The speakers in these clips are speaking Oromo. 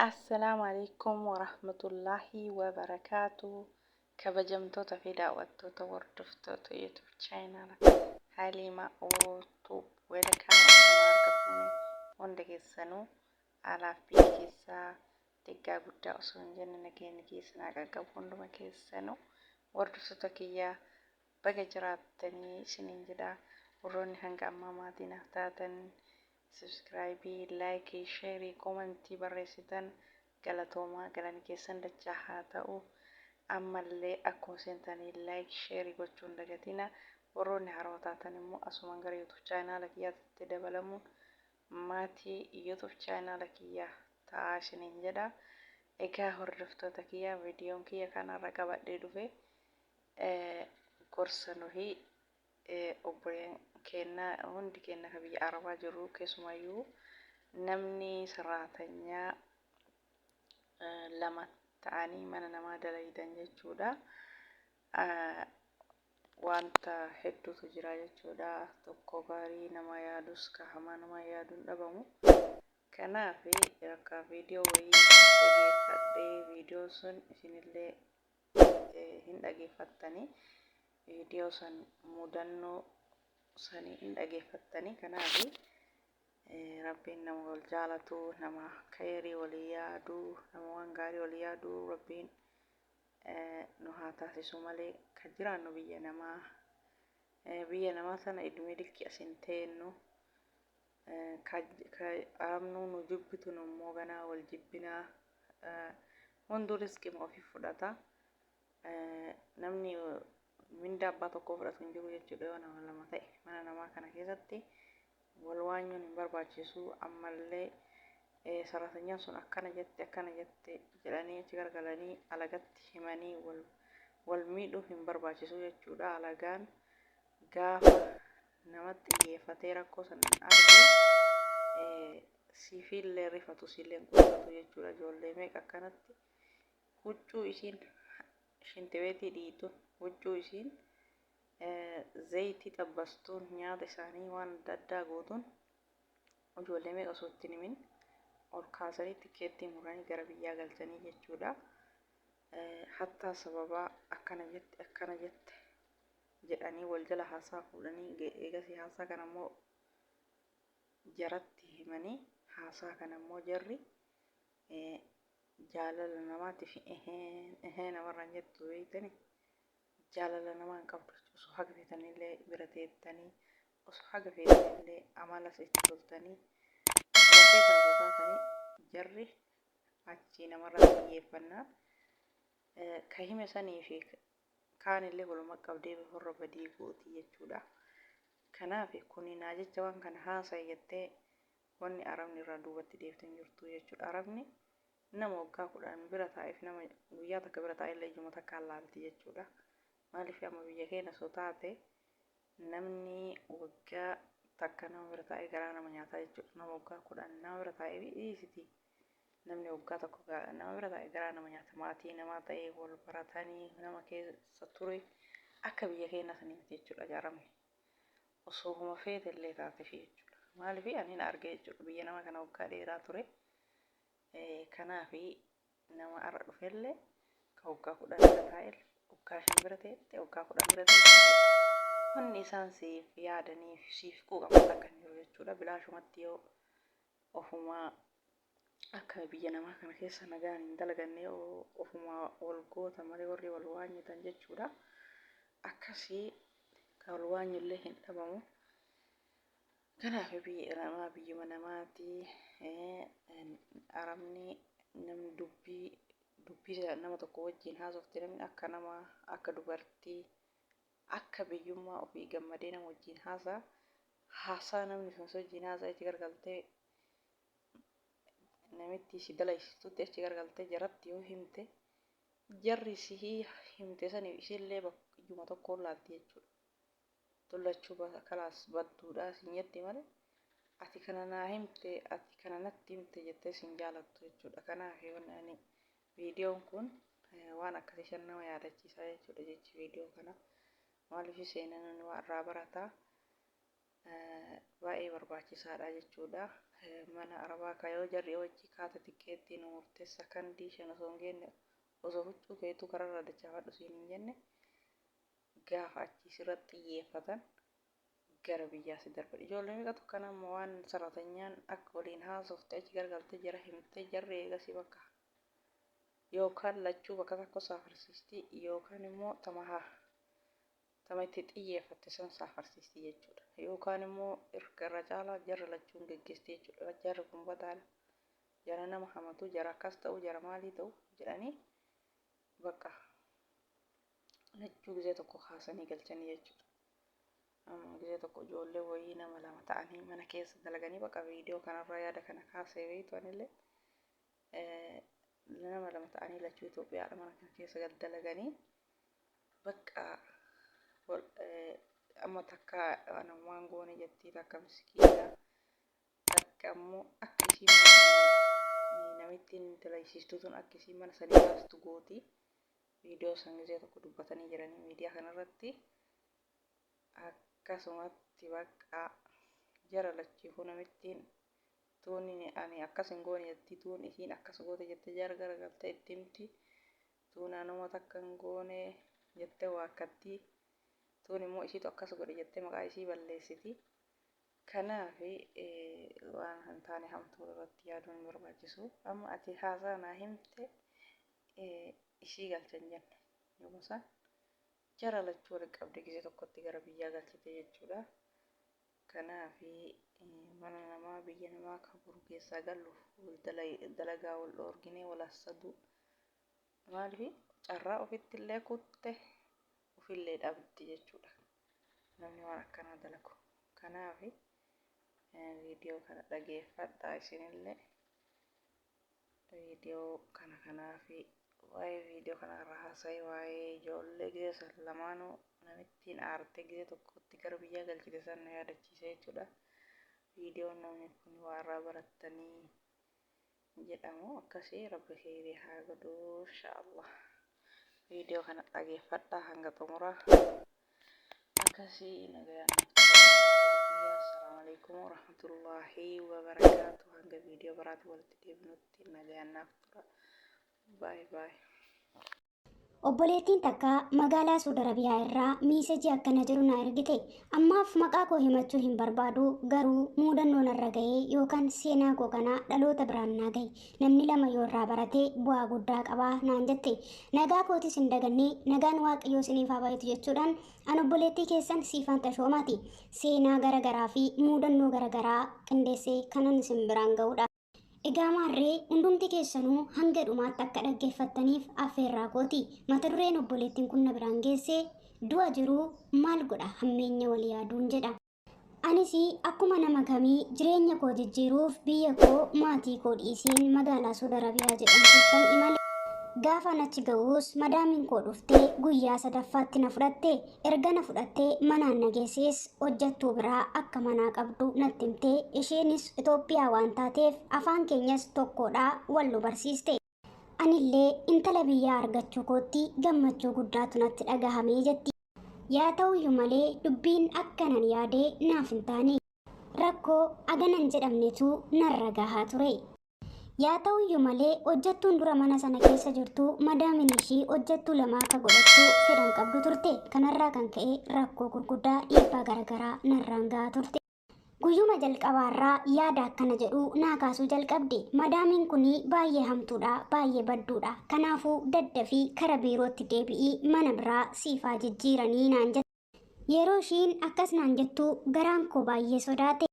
السلام عليكم ورحمة الله وبركاته. كبجمتوتا في دعوتوتا وردفتوتا يوتيوب channel حليمة أوتوب ولكن أركبوني وندقيسانو على بيكيسا تيجا قدا أصلا جنة نجين كيسنا كقبون لما كيسانو وردفتوتا كيا بقى جراتني سنين جدا وروني هنگا أماما دينا تاتن subscribe, like, share, comment barreessitan galatooma galan keessan dachaa haa ta'u ammallee akkuma seentanii like share gochuun dagatina warroonni haroo taatan immoo asumaan gara YouTube channel kiyyaatti dabalamuun maatii YouTube channel kiyyaa ta'aa isiniin jedha. Egaa hordoftoota kiyyaa viidiyoon kiyya kanarra qabadhee dhufe gorsa nuhi obboleen kenna hundi kenna ka biyya arabaa jiru keessumayyuu namni saraatanyaa lama ta'anii mana namaa dalaydan jechuudha. Wanta hedduutu jira jechuudha. Tokko gaarii nama yaadus ka hamaa nama yaaduun dhabamu. Kanaaf akka viidiyoo wayii dhageeffadhee viidiyoo sun isinillee hin dhageeffattanii viidiyoo san mudannoo sanii hin dhageeffattanii kanaaf rabbiin nama wal jaalatu nama khayrii walii yaadu nama waan gaarii walii yaadu rabbiin nu haa taasisu malee kan jiraannu biyya namaa sana idumee dilki asin teennu arabnu nu jibbitu nu immoo ganaa wal jibbinaa hunduu riskima ofii fudhata. Namni minda abbaa tokkoo fudhatu hin jiru jechuudha yoo nama lama ta'e mana namaa kana keessatti wal waanyuun hin barbaachisu ammallee saraatanyaan sun akkana jette jedhanii achi gargalanii alagatti himanii wal miidhuuf hin barbaachisu jechuudha. Alagaan gaafa namatti xiyyeeffatee rakkoo sana arge siifillee rifatu siilleen qulqullu jechuudha. Ijoollee meeqa akkanatti huccuu isiin shintibeetii dhiitu huccuu isiin zayitii xabbastuun nyaata isaanii waan adda addaa gootuun ijoollee meeqa osoo itti himin ol kaasanii tikeettii muranii gara biyyaa galchanii jechuudha. Hattaa sababaa akkana jette jedhanii wal jala haasaa fuudhanii eegasii haasaa kana immoo jaratti himanii haasaa kana immoo jarri jaalala namaatiif namarraan jettu beeytanii jaalala namaan qabdu osoo haga feetanillee bira teettanii osoo haga feetanillee amala itti toltanii lafee taatanii jarri achii namarraa xiyyeeffannaan ka hime sanii fi kaanillee waluma qabdee horra badii gooti jechuudha. Kanaaf kuni naa jecha waan kana haasa'e jettee wanni arabni irraa duubatti deeftee hin jirtu jechuudha. Arabni nama waggaa 10 bira taa'eef nama guyyaa takka bira taa'ellee ijuma takka laalti jechuudha. Maaliif amma biyya keenya soo taate namni waggaa takka nama bira taa'ee garaa nama nyaataa jechuudha. Nama waggaa 10 nama bira taa'ee dhiisiti namni waggaa tokko nama bira taa'ee garaa nama nyaata maatii namaa ta'ee wal baratanii nama keessa ture akka biyya keenya sanii jechuudha. Jaaramni osoo huma feetellee taate fi jechuudha. Maaliif ani argee jechuudha biyya nama kana waggaa dheeraa ture. Kanaaf nama arra dhufellee ka waggaa 10 bira taa'e waggaa 5 bira ta'e waggaa 10 bira ta'e wanni isaan siif yaadanii fi siif quuqaman akka hin jiru jechuudha. Bilaashumatti yoo ofumaa akka biyya namaa kana keessa nagaan hin dalaganne ofumaa wal goota malee warri wal waanyitan jechuudha. Akkasii ka wal waanyullee hin dhabamu. Kanaaf biyyuma namaati arabni namni dubbii nama tokko wajjin haasofte namni akka nama akka dubartii akka biyyummaa ofii gammadee nama wajjin haasaa namni sun wajjin haasaa itti gargaltee namitti si dalaysistutti achi gargaltee jaratti yoo himte jarri si himte saniif isillee iyyuma tokkoon laatti jechuudha. Tullachuu kalaas badduudhaa sin jetti malee ati kana naa himte ati kana natti himte jettee sin jaalattu jechuudha. Kanaaf ani viidiyoon kun waan akkasii shan nama yaadachiisaa jechuudha jechi viidiyoo kana. Maaliif seenaan waan irraa barataa baay'ee barbaachisaadha jechuudha. mana arabaa kayoo jarri wajji kaata tikkeettiin murteessa kan diishan osoo hin geenne osoo huccuu keetu kararra dachaafadhu siin hin jenne gaafa achii sirratti xiyyeeffatan gara biyyaasi darba ijoollee miqatu kan amma waan saratanyaan akka waliin haasofte achi gargalte jara himte jarri eegasii bakka yookaan lachuu bakka tokko saafarsiisti yookaan immoo tama itti xiyyeeffatte san saafarsiisti jechuudha yookaan immoo irra caalaa jarri lachuun geggeesti jechuudha jarri kun badaala jara nama hamatu jara akkas ta'u jara maalii ta'u jedhanii bakka lachuu gisee tokko kaasanii galchanii jechuudha. Amma gisee tokko ijoollee wayii nama lama ta'anii mana keessa dalaganii bakka viidiyoo kanarraa yaada kana kaasee beektu anillee nama lama ta'anii lachuu Itoophiyaadha mana kana keessa dalaganii bakka amma takka waan goone jettii takka miskiina takka ammoo akka isiin namittiin dalaysiistuu tun akka isiin mana sadii baastu gooti viidiyoo san gisee tokko dubbatanii jiranii miidiyaa kanarratti akkasumatti bakka jara lachiifuu namittiin tuuni ani akkas hin goone jetti tuun isiin akkas goote jette jara garagalte itti himti tuun anuma takka hin goone jette waakkatti tuun immoo isiitu akkas godhe jette maqaa isii balleessiti kanaaf waan hin taane hamtuu irratti yaaduun hin barbaachisu amma ati haasaa naa himte ishii galchan jenne yommuu san jara lachuu walitti qabde gisee tokkotti gara biyyaa galchite jechuudha. Kanaaf mana namaa biyya namaa kaburu keessaa galluuf dalagaa wal dhoorginee wal hassadu maaliif carraa ofitti illee kutte ofillee dhabdi jechuudha namni waan akkanaa dalagu. Kanaaf viidiyoo kana dhageeffadhaa isinillee viidiyoo kanaaf waa'ee viidiyoo kanarra haasa'e waa'ee ijoollee gisee lamaanuu namittiin aarte gisee tokkotti gara biyyaa galchite san yaadachiise jechuudha. Viidiyoon namni kun waarraa barattanii jedhamu akkasii rabbi khairii haa godhu inshaallah. Viidiyoo kana dhageeffadhaa hanga xumuraa akkasii nagayaan. Assalaamu alaikum warahmatullaahi wabarakaatu. Hanga viidiyoo biraatti walitti deebinutti nagayaan naaf tura. Bye bye. Obboleettiin takka magaalaa Saudi Arabiyaa irraa miisejii akkana jiru na ergite. Ammaaf maqaa koo himachuu hin barbaadu garuu muudannoon irra ga'ee yookaan seenaa koo kana dhaloota biraan naa gahe. Namni lama yoo irraa barate bu'aa guddaa qabaa naan jette. Nagaa kootis hin daganne nagaan waaqayyoo isiniif haa baay'atu jechuudhaan an obboleettii keessan Siifan Tashoomaati. Seenaa garagaraa fi muudannoo garagaraa qindeessee kanan isin biraan ga'uudha. Egaa maarree hundumti keessanuu hanga dhumaatti akka dhaggeeffattaniif affeerraa kooti. Mata dureen obboleettiin kun na biraan geesse du'a jiruu maal godha hammeenya wal yaaduun jedha. Anis akkuma nama kamii jireenya koo jijjiiruuf biyya koo maatii koo dhiiseen magaalaa Saudi Arabiyaa jedhamtuuttan imale. Gaafa achi ga'uus madaamiin koo dhuftee guyyaa sadaffaatti na fudhatte. Erga na fudhattee manaan na geessees hojjattuu biraa akka manaa qabdu natti himtee isheenis Itoophiyaa waan taateef afaan keenyas tokkodhaa wal nu barsiiste. Anillee intala biyyaa argachuu kootti gammachuu guddaatu natti dhagahamee jetti. Yaa ta'uyyuu malee dubbiin akkanan yaadee naaf hin taane rakkoo aganan jedhamnetu narra gahaa ture. Yaa ta'uyyuu malee hojjattuun dura mana sana keessa jirtu madaamin ishii hojjattuu lama akka godhattu fedhan qabdu turte. Kanarraa kan ka'e rakkoo gurguddaa dhiibbaa garagaraa narraan gahaa turte. Guyyuma jalqabaarraa yaada akkana jedhu naa kaasuu jalqabde. Madaamiin kuni baay'ee hamtuudha, baay'ee badduudha. Kanaafuu daddafii kara biirootti deebi'ii mana biraa siifaa jijjiiranii naan jette. Yeroo ishiin akkas naan jettu garaan koo baay'ee sodaate.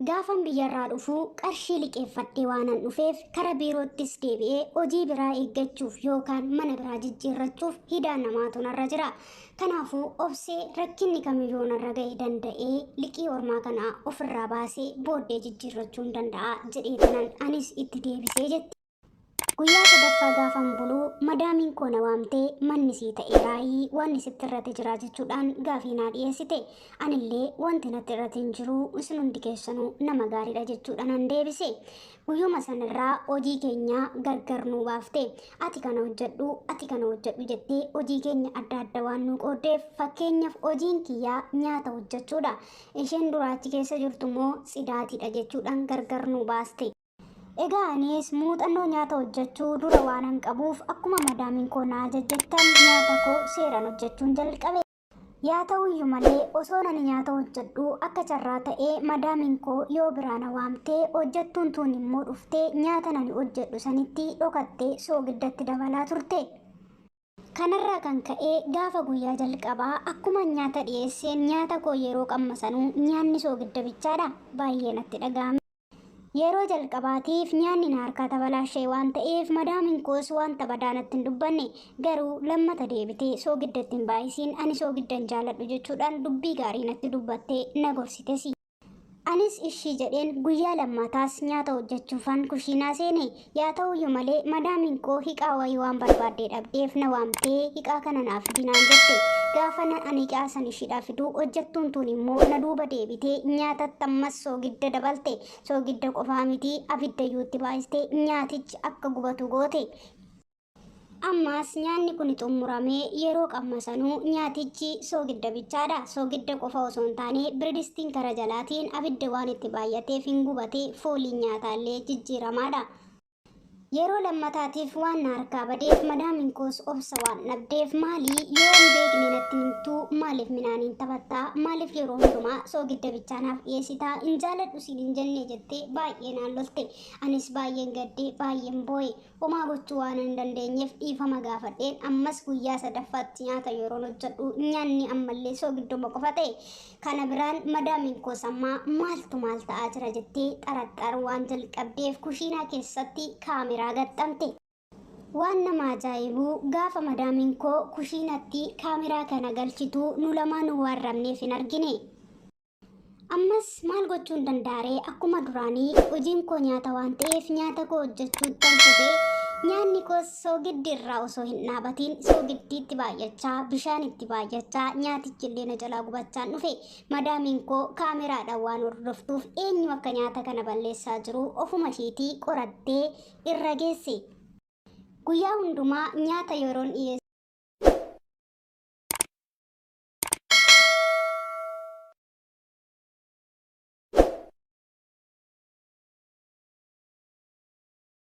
Gaafan biyyarraa dhufuu qarshii liqeeffadhee waanan dhufeef kara biiroottis deebi'ee hojii biraa eeggachuuf yookaan mana biraa jijjiirrachuuf hidaan namaatu narra jira. Kanaafuu obsee rakkinni kamiyyuu narra ga'e danda'ee liqii ormaa kanaa ofirraa baasee booddee jijjiirrachuun danda'a jedhee kanan anis itti deebisee jetti. Guyyaa sadaffaa gaafan buluu madaamiin koo na waamtee manni sii ta'e raayii wanni sitti irratti jira jechuudhaan gaafii naa dhiyeessite. Anillee wanti natti irratti hin jiru isin hundi keessanuu nama gaariidha jechuudhaan an deebise. Guyyuma sanarraa hojii keenya gargar nuu baafte. Ati kana hojjedhu jettee hojii keenya adda adda waan nu qooddeef fakkeenyaaf hojiin kiyyaa nyaata hojjechuudha. Isheen duraachi keessa jirtu immoo sidaatiidha jechuudhaan gargar nuu baaste. Egaa anis muuxannoo nyaata hojjechuu dura waan hin qabuuf akkuma madaamiin koo na ajajjettan nyaata koo seeraan hojjechuun jalqabe. Yaa ta'uyyuu malee osoo ani nyaata hojjedhu akka carraa ta'ee madaamiin koo yoo biraa na waamtee hojjettuun tun immoo dhuftee nyaata ani hojjedhu sanitti dhokattee soogiddatti dabalaa turte. Kanarraa kan ka'ee gaafa guyyaa jalqabaa akkuma nyaata dhiyeesseen nyaata koo yeroo qammasanuu nyaanni soogidda bichaadha baay'ee natti dhaga'ame. Yeroo jalqabaatiif nyaanni na harkaa tabalaashee waan ta'eef madaamiin koos wanta badaa natti hin dubbanne garuu lammata deebitee soogiddatti hin baay'isiin ani soogidda hin jaalladhu jechuudhaan dubbii gaarii natti dubbattee na gorsite. Anis ishii jedheen guyyaa lammataas nyaata hojjechuufan kushiinaa seene. Yaa ta'uyyuu malee madaamiin koo hiqaa wayii waan barbaaddee dhabdeef na waamtee hiqaa kana naaf fidinaan jette. Gaafa ani hiqaa san ishiidhaa fiduu hojjettuun tun immoo na duuba deebitee nyaatatti ammas soogidda dabalte. Soogidda qofaa miti abiddayyuutti baay'istee nyaatichi akka gubatu goote. Ammas nyaanni kun xumuramee yeroo qammasanuu nyaatichi soogidda bichaadha. Soogidda qofa osoo hin taane biridistiin kara jalaatiin abidda waan itti baay'ateef hin gubate fooliin nyaataallee jijjiiramaadha. Yeroo lammataatiif waan na harkaa badeef madaamiin koos obsa waan dhabdeef maalii yoo hin beekne natti himtuu maaliif minaaniin taphattaa maaliif yeroo hundumaa soogidda bichaanaaf dhiyeessitaa hin jaaladhu siin hin jenne jettee baay'ee naan lolte. Anis baay'een gaddee baay'een boo'e homaa gochuu waan hin dandeenyeef dhiifama gaafadheen ammas guyyaa sadaffaatti nyaata yeroo hojjedhu nyaanni ammallee soogidduma qofa ta'e. Kana biraan madaamiin koos ammaa maaltu maal ta'aa jira jettee xaraxar waan jalqabdeef kushiinaa keessatti kaameraa gaxxamte. Waan nama ajaa'ibu gaafa madaamiin koo kushiinatti kaameraa kana galchituu nu lamaan waan rabneef hin argine. Ammas maal gochuun danda'aree akkuma duraanii hojiin koo nyaata waan ta'eef nyaata koo hojjechuu tanfate. Nyaanni koos soogiddi irraa osoo hin dhaabatiin soogiddi itti baay'achaa bishaan itti baay'achaa nyaatichi illee na jalaa gubachaan dhufe. Madaamiin koo kaameraadhaan waan hordoftuuf eenyu akka nyaata kana balleessaa jiru ofuma isheetii qorattee irra geesse. Guyyaa hundumaa nyaata yeroon dhiyeesse.